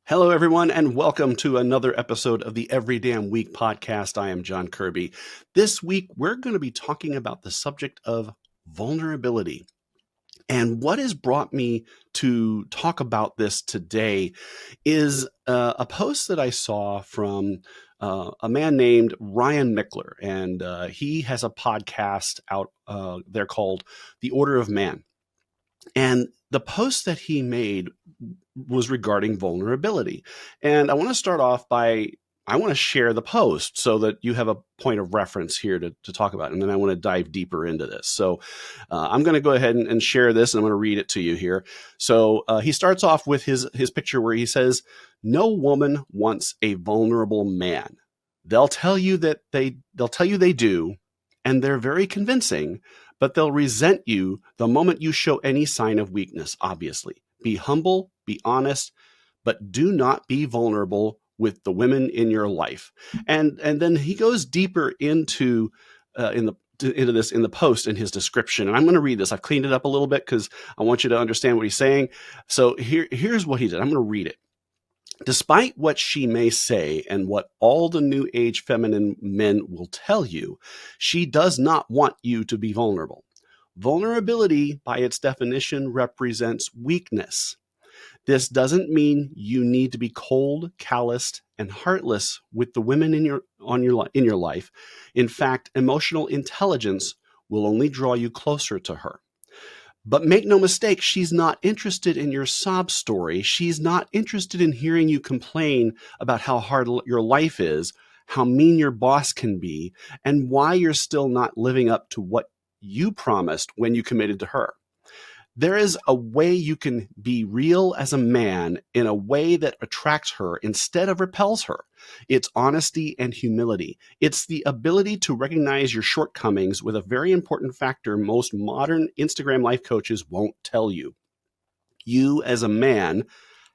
Hello, everyone, and welcome to another episode of the Every Damn Week podcast. I am John Kirby. This week, we're going to be talking about the subject of vulnerability. And what has brought me to talk about this today is a post that I saw from a man named Ryan Michler. And he has a podcast out there called The Order of Man. And the post that he made was regarding vulnerability. And I want to start off by, I want to share the post so that you have a point of reference here to talk about. And then I want to dive deeper into this. So I'm going to go ahead and share this, and I'm going to read it to you here. So he starts off with his picture where he says, "No woman wants a vulnerable man. They'll tell you they do, and they're very convincing, but they'll resent you the moment you show any sign of weakness, obviously. Be humble, be honest, but do not be vulnerable with the women in your life." And then he goes deeper into this in the post in his description. And I'm going to read this. I've cleaned it up a little bit because I want you to understand what he's saying. So here's what he did. I'm going to read it. "Despite what she may say and what all the new age feminine men will tell you, she does not want you to be vulnerable. Vulnerability, by its definition, represents weakness. This doesn't mean you need to be cold, calloused, and heartless with the women in your life. In fact, emotional intelligence will only draw you closer to her. But make no mistake, she's not interested in your sob story. She's not interested in hearing you complain about how hard your life is, how mean your boss can be, and why you're still not living up to what you promised when you committed to her. There is a way you can be real as a man in a way that attracts her instead of repels her. It's honesty and humility. It's the ability to recognize your shortcomings with a very important factor most modern Instagram life coaches won't tell you. You as a man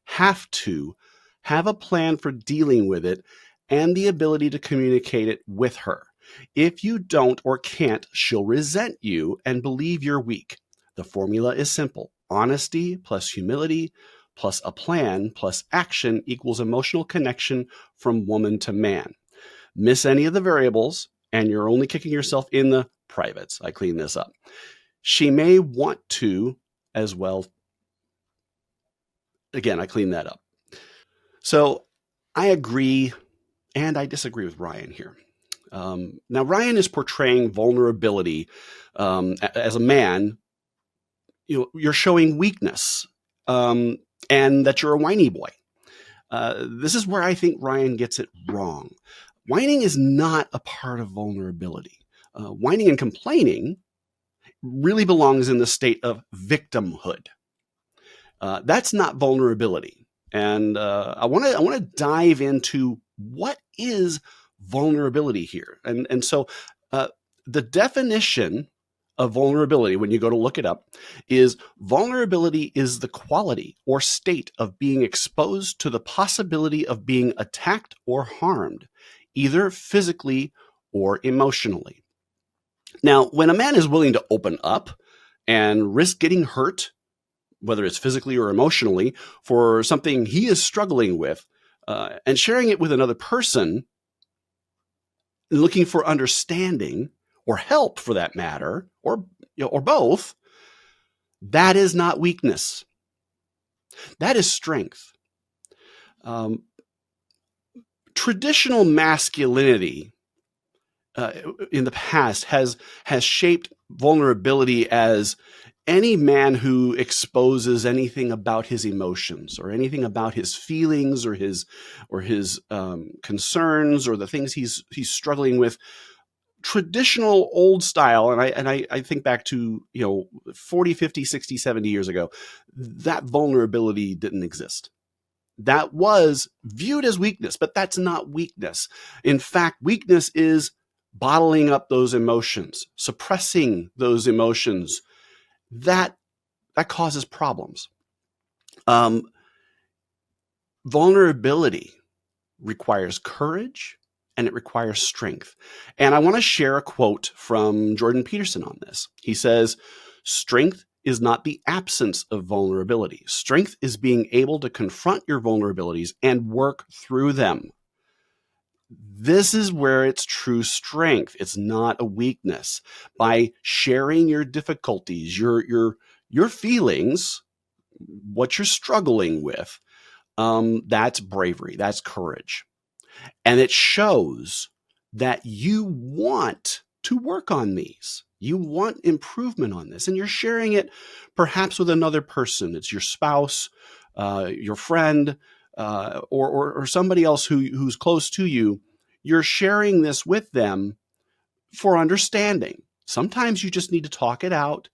have to have a plan for dealing with it and the ability to communicate it with her. If you don't or can't, she'll resent you and believe you're weak. The formula is simple. Honesty plus humility plus a plan plus action equals emotional connection from woman to man. Miss any of the variables, and you're only kicking yourself in the privates." I clean this up. "She may want to as well." Again, I clean that up. So I agree and I disagree with Ryan here. Now, Ryan is portraying vulnerability as a man. You're showing weakness, and that you're a whiny boy. This is where I think Ryan gets it wrong. Whining is not a part of vulnerability. Whining and complaining really belongs in the state of victimhood. That's not vulnerability. And I want to dive into what is vulnerability here. And so the definition of vulnerability, when you go to look it up, is vulnerability is the quality or state of being exposed to the possibility of being attacked or harmed, either physically or emotionally. Now, when a man is willing to open up and risk getting hurt, whether it's physically or emotionally, for something he is struggling with, and sharing it with another person, looking for understanding or help for that matter, or both, that is not weakness. That is strength. Traditional masculinity in the past has shaped vulnerability as any man who exposes anything about his emotions or anything about his feelings or his concerns or the things he's struggling with. Traditional old style, and I think back to 40, 50, 60, 70 years ago, that vulnerability didn't exist. That was viewed as weakness, but that's not weakness. In fact, weakness is bottling up those emotions, suppressing those emotions. That causes problems. Vulnerability requires courage and it requires strength. And I want to share a quote from Jordan Peterson on this. He says, "Strength is not the absence of vulnerability. Strength is being able to confront your vulnerabilities and work through them. This is where it's true strength. It's not a weakness. By sharing your difficulties, your feelings, what you're struggling with, that's bravery. That's courage. And it shows that you want to work on these. You want improvement on this. And you're sharing it perhaps with another person. It's your spouse, your friend, or somebody else who's close to you. You're sharing this with them for understanding. Sometimes you just need to talk it out.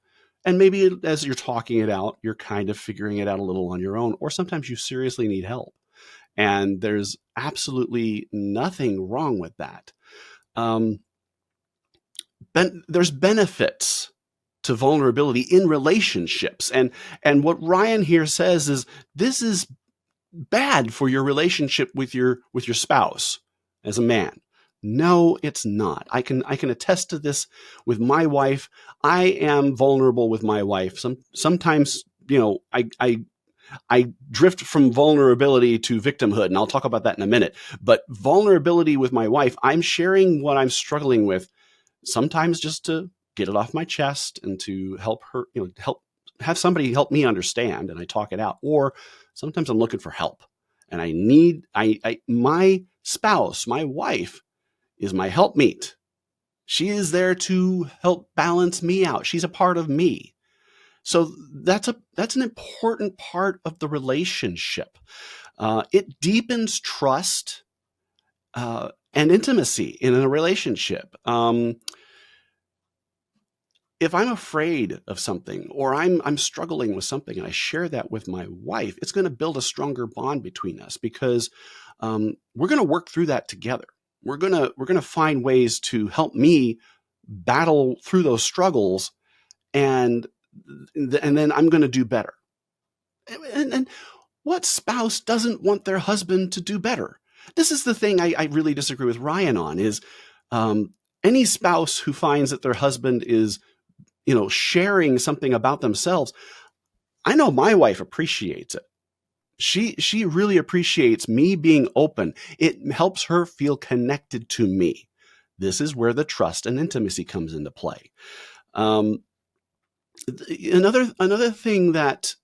And maybe as you're talking it out, you're kind of figuring it out a little on your own. Or sometimes you seriously need help. And there's absolutely nothing wrong with that. There's benefits to vulnerability in relationships. And what Ryan here says is this is bad for your relationship with your spouse as a man. No, it's not. I can attest to this with my wife. I am vulnerable with my wife. Sometimes, I drift from vulnerability to victimhood, and I'll talk about that in a minute. But vulnerability with my wife, I'm sharing what I'm struggling with, sometimes just to get it off my chest and to help her, have somebody help me understand, and I talk it out. Or sometimes I'm looking for help, and my spouse, my wife, is my helpmeet. She is there to help balance me out. She's a part of me. So that's an important part of the relationship. It deepens trust and intimacy in a relationship. If I'm afraid of something, or I'm struggling with something, and I share that with my wife, it's going to build a stronger bond between us, because we're going to work through that together. We're going to find ways to help me battle through those struggles, and then I'm going to do better. And what spouse doesn't want their husband to do better? This is the thing I really disagree with Ryan on, is any spouse who finds that their husband is, sharing something about themselves. I know my wife appreciates it. She really appreciates me being open. It helps her feel connected to me. This is where the trust and intimacy comes into play. Another thing that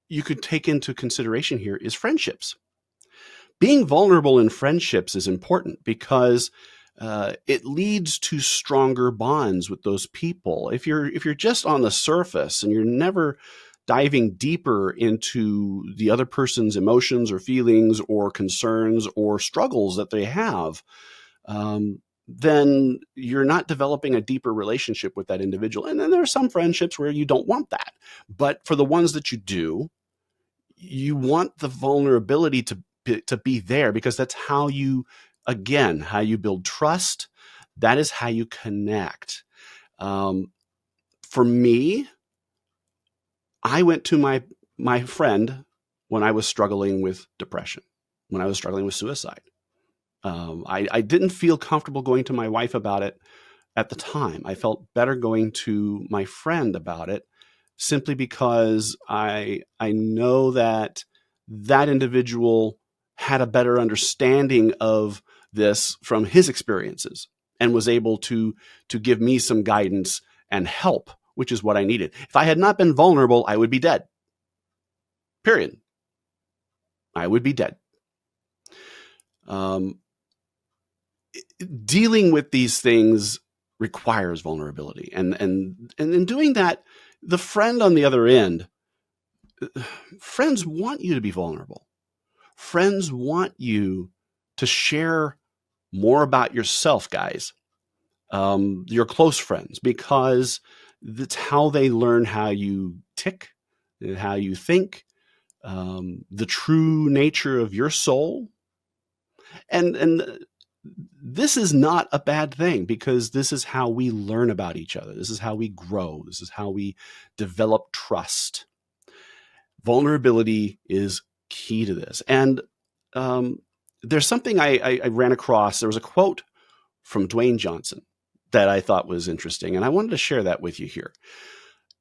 you could take into consideration here is friendships. Being vulnerable in friendships is important because it leads to stronger bonds with those people. If you're just on the surface and you're never diving deeper into the other person's emotions or feelings or concerns or struggles that they have, then you're not developing a deeper relationship with that individual. And then there are some friendships where you don't want that. But for the ones that you do, you want the vulnerability to be there, because that's how you build trust. That is how you connect. For me, I went to my friend when I was struggling with depression, when I was struggling with suicide. I didn't feel comfortable going to my wife about it at the time. I felt better going to my friend about it, simply because I know that individual had a better understanding of this from his experiences and was able to give me some guidance and help, which is what I needed. If I had not been vulnerable, I would be dead. Period. I would be dead. Dealing with these things requires vulnerability. And in doing that, the friend on the other end, friends want you to be vulnerable. Friends want you to share more about yourself, guys. Your close friends, because that's how they learn how you tick, how you think, the true nature of your soul. And this is not a bad thing, because this is how we learn about each other. This is how we grow. This is how we develop trust. Vulnerability is key to this. And there's something I ran across. There was a quote from Dwayne Johnson that I thought was interesting, and I wanted to share that with you here.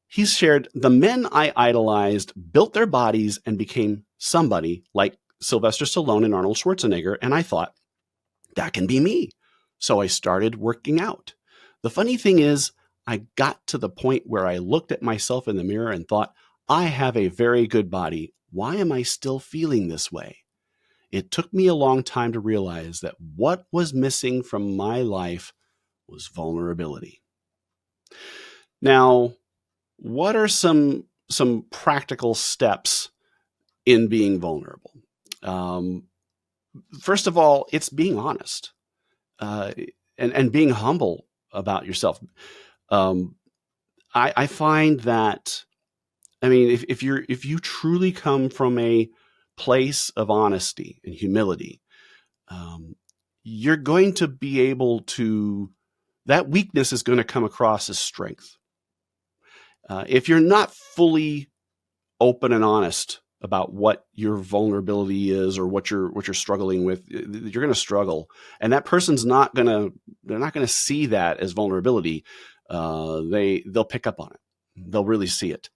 He's shared, the men I idolized built their bodies and became somebody like Sylvester Stallone and Arnold Schwarzenegger. And I thought, that can be me. So I started working out. The funny thing is, I got to the point where I looked at myself in the mirror and thought, I have a very good body. Why am I still feeling this way? It took me a long time to realize that what was missing from my life was vulnerability. Now, what are some practical steps in being vulnerable? First of all, it's being honest and being humble about yourself. I find that, I mean, if you truly come from a place of honesty and humility, you're going to be able to, that weakness is going to come across as strength. If you're not fully open and honest about what your vulnerability is or what you're struggling with, you're going to struggle, and that person's they're not going to see that as vulnerability. They'll pick up on it. They'll really see it.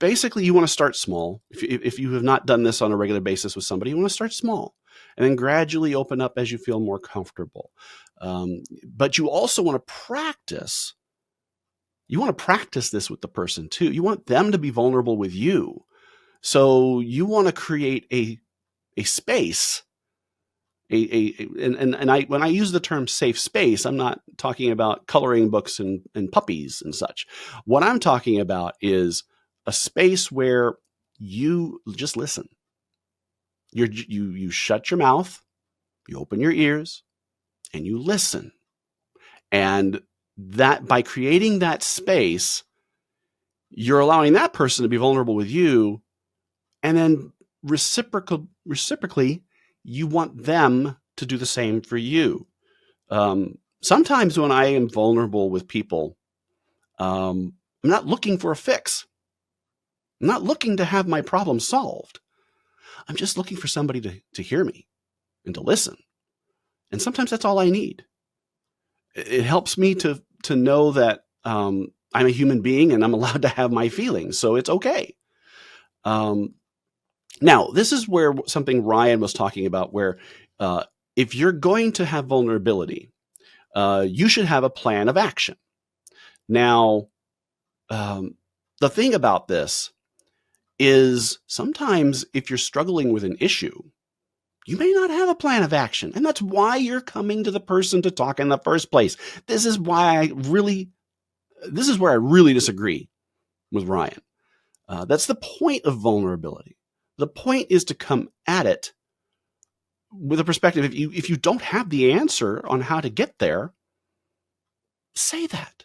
Basically, you want to start small. If you have not done this on a regular basis with somebody, you want to start small and then gradually open up as you feel more comfortable. But you also want to practice. You want to practice this with the person too. You want them to be vulnerable with you. So you want to create a space. When I use the term safe space, I'm not talking about coloring books and puppies and such. What I'm talking about is a space where you just listen. You shut your mouth, you open your ears, and you listen. And that, by creating that space, you're allowing that person to be vulnerable with you, and then reciprocally, you want them to do the same for you. Sometimes when I am vulnerable with people, I'm not looking for a fix. I'm not looking to have my problem solved. I'm just looking for somebody to hear me and to listen. And sometimes that's all I need. It helps me to know that I'm a human being and I'm allowed to have my feelings, so it's okay. Now, this is where something Ryan was talking about, where if you're going to have vulnerability, you should have a plan of action. Now, the thing about this is sometimes if you're struggling with an issue, you may not have a plan of action. And that's why you're coming to the person to talk in the first place. This is where I really disagree with Ryan. That's the point of vulnerability. The point is to come at it with a perspective. If you don't have the answer on how to get there, say that.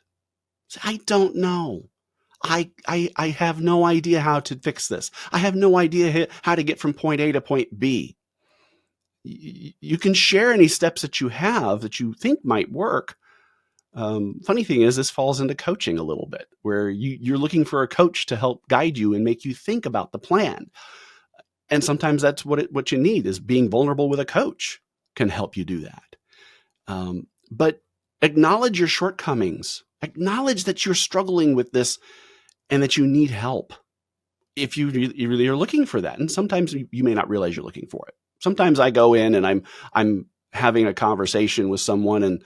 Say, I don't know. I have no idea how to fix this. I have no idea how to get from point A to point B. You can share any steps that you have that you think might work. Funny thing is, this falls into coaching a little bit, where you're looking for a coach to help guide you and make you think about the plan. And sometimes that's what you need, is being vulnerable with a coach can help you do that. But acknowledge your shortcomings. Acknowledge that you're struggling with this and that you need help if you really are looking for that. And sometimes you may not realize you're looking for it. Sometimes I go in and I'm having a conversation with someone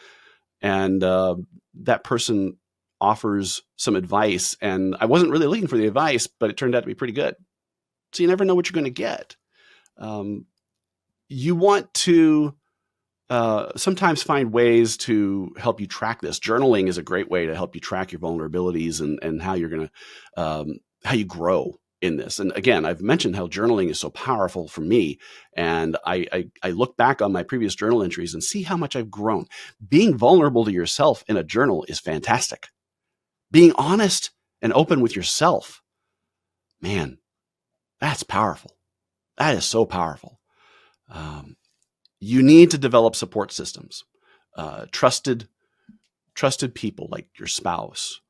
and that person offers some advice, and I wasn't really looking for the advice, but it turned out to be pretty good. So you never know what you're going to get. You want to sometimes find ways to help you track this. Journaling is a great way to help you track your vulnerabilities and how you're going to, how you grow in this. And again, I've mentioned how journaling is so powerful for me. And I look back on my previous journal entries and see how much I've grown. Being vulnerable to yourself in a journal is fantastic. Being honest and open with yourself, man, that's powerful. That is so powerful. You need to develop support systems, trusted people like your spouse,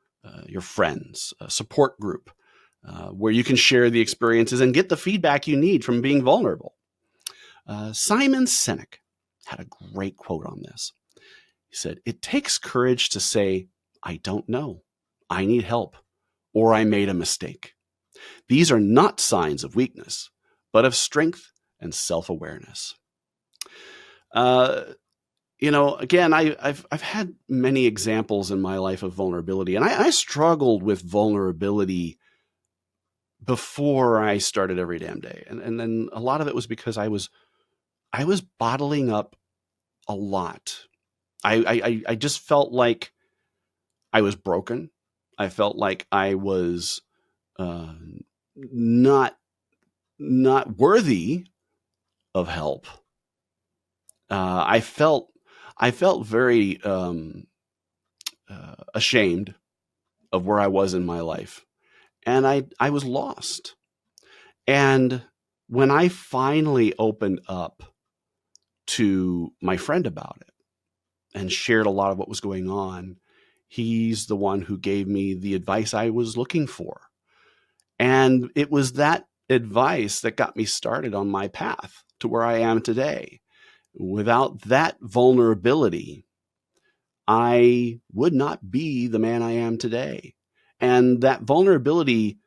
your friends, a support group, where you can share the experiences and get the feedback you need from being vulnerable. Simon Sinek had a great quote on this. He said, "It takes courage to say, I don't know. I need help. or I made a mistake. These are not signs of weakness, but of strength and self-awareness. Again, I've had many examples in my life of vulnerability, and I struggled with vulnerability before I started Every Damn Day. And then a lot of it was because I was bottling up a lot. I just felt like I was broken. I felt like I was uh, not worthy of help. I felt very ashamed of where I was in my life, and I was lost. And when I finally opened up to my friend about it and shared a lot of what was going on, he's the one who gave me the advice I was looking for. And it was that advice that got me started on my path to where I am today. Without that vulnerability, I would not be the man I am today. And that vulnerability,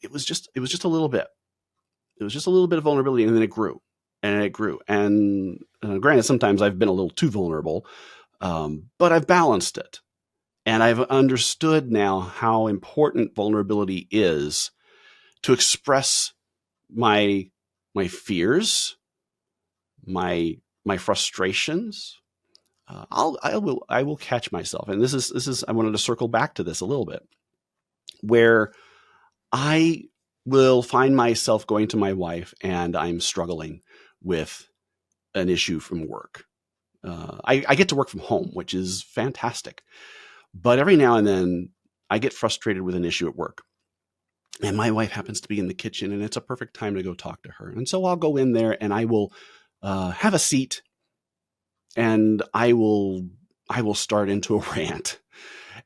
it was just a little bit. It was just a little bit of vulnerability, and then it grew. And it grew. And granted, sometimes I've been a little too vulnerable, but I've balanced it. And I've understood now how important vulnerability is to express my fears, my frustrations. I will catch myself, and this is I wanted to circle back to this a little bit, where I will find myself going to my wife and I'm struggling with an issue from work. I get to work from home, which is fantastic. But every now and then I get frustrated with an issue at work. And my wife happens to be in the kitchen, and it's a perfect time to go talk to her. And so I'll go in there and I will have a seat, and I will start into a rant.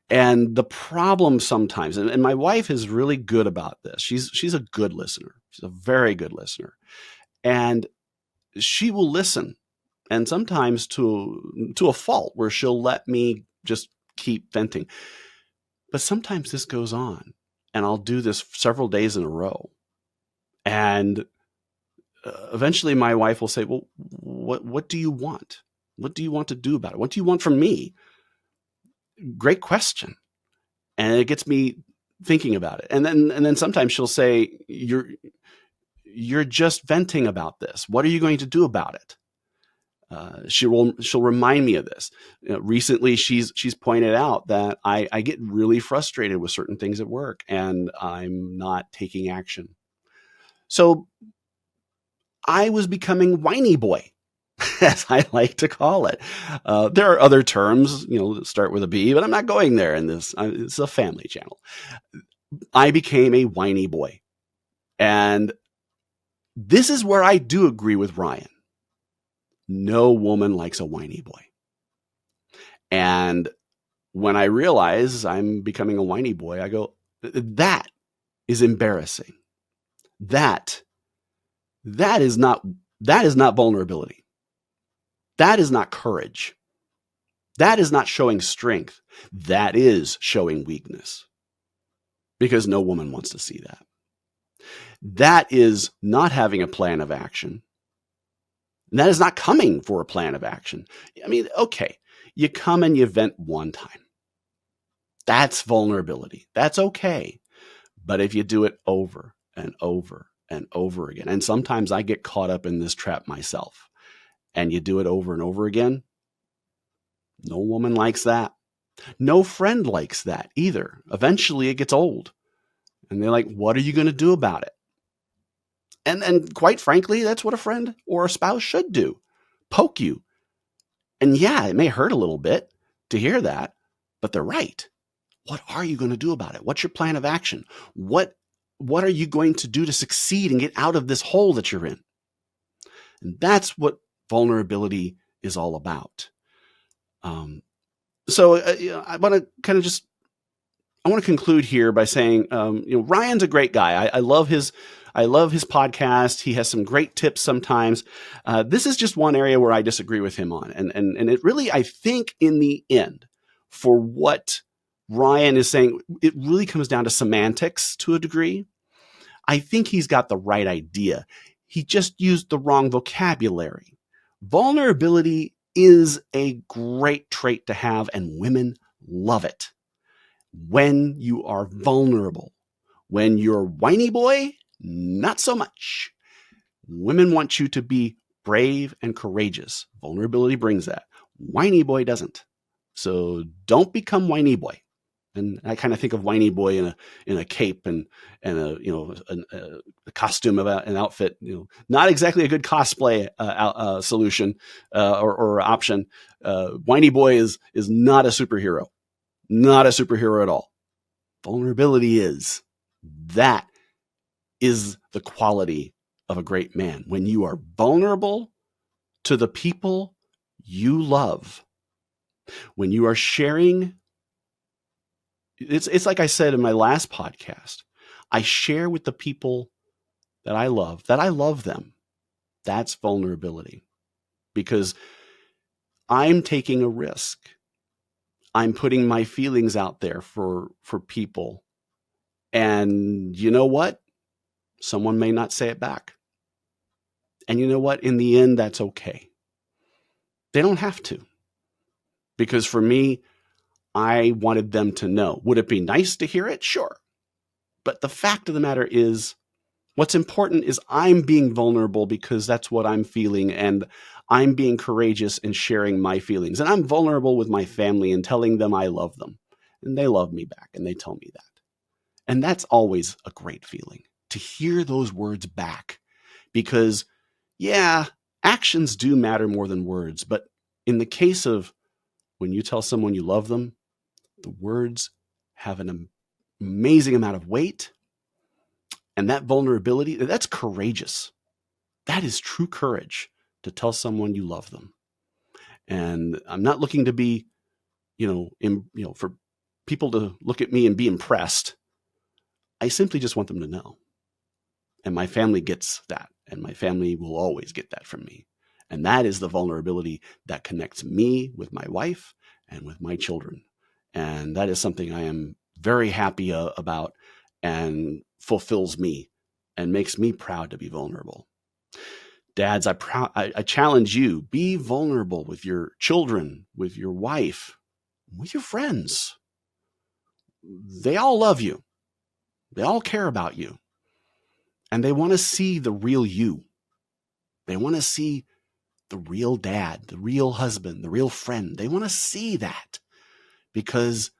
And the problem sometimes, and my wife is really good about this. She's a good listener. She's a very good listener. And she will listen, and sometimes to a fault, where she'll let me just keep venting. But sometimes this goes on, and I'll do this several days in a row. And eventually my wife will say, well, what do you want? What do you want to do about it? What do you want from me? Great question. And it gets me thinking about it. And then sometimes she'll say, you're just venting about this. What are you going to do about it? She'll remind me of this. Recently, she's pointed out that I get really frustrated with certain things at work, and I'm not taking action. So I was becoming Whiney Boy, as I like to call it. There are other terms, that start with a B, but I'm not going there in this. It's a family channel. I became a Whiney Boy. And this is where I do agree with Ryan. No woman likes a whiny boy. And when I realize I'm becoming a whiny boy, I go, that is embarrassing. That is not vulnerability. That is not courage. That is not showing strength. That is showing weakness. Because no woman wants to see that. That is not having a plan of action. And that is not coming for a plan of action. I mean, okay, you come and you vent one time. That's vulnerability. That's okay. But if you do it over and over and over again, and sometimes I get caught up in this trap myself, and you do it over and over again, no woman likes that. No friend likes that either. Eventually it gets old. And they're like, what are you going to do about it? And quite frankly, that's what a friend or a spouse should do. Poke you. And yeah, it may hurt a little bit to hear that, but they're right. What are you going to do about it? What's your plan of action? What are you going to do to succeed and get out of this hole that you're in? And that's what vulnerability is all about. So I want to conclude here by saying, Ryan's a great guy. I love his podcast. He has some great tips sometimes. This is just one area where I disagree with him on. And it really, I think in the end, for what Ryan is saying it really comes down to semantics to a degree. I think he's got the right idea. He just used the wrong vocabulary. Vulnerability is a great trait to have, and women love it. When you are vulnerable, when you're whiny boy, not so much. Women want you to be brave and courageous. Vulnerability brings that. Whiny boy doesn't. So don't become whiny boy. And I kind of think of Whiney Boy in a cape and a costume about an outfit. Not exactly a good cosplay solution or option. Whiney Boy is not a superhero, not a superhero at all. Vulnerability is. That is the quality of a great man. When you are vulnerable to the people you love, when you are sharing. It's like I said in my last podcast. I share with the people that I love them. That's vulnerability, because I'm taking a risk. I'm putting my feelings out there for people. And you know what? Someone may not say it back. And you know what? In the end, that's okay. They don't have to. Because for me, I wanted them to know. Would it be nice to hear it? Sure. But the fact of the matter is, what's important is I'm being vulnerable because that's what I'm feeling, and I'm being courageous and sharing my feelings. And I'm vulnerable with my family and telling them I love them. And they love me back, and they tell me that. And that's always a great feeling, to hear those words back. Because, yeah, actions do matter more than words. But in the case of when you tell someone you love them, the words have an amazing amount of weight. And that vulnerability, that's courageous. That is true courage, to tell someone you love them. And I'm not looking to be, for people to look at me and be impressed. I simply just want them to know. And my family gets that. And my family will always get that from me. And that is the vulnerability that connects me with my wife and with my children. And that is something I am very happy about, and fulfills me and makes me proud to be vulnerable. Dads, I challenge you, be vulnerable with your children, with your wife, with your friends. They all love you. They all care about you. And they want to see the real you. They want to see the real dad, the real husband, the real friend. They want to see that, because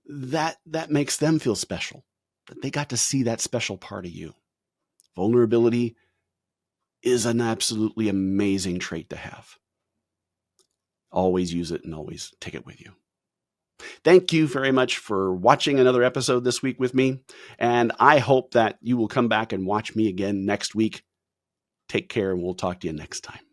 that makes them feel special, that they got to see that special part of you. Vulnerability is an absolutely amazing trait to have. Always use it and always take it with you. Thank you very much for watching another episode this week with me. And I hope that you will come back and watch me again next week. Take care, and we'll talk to you next time.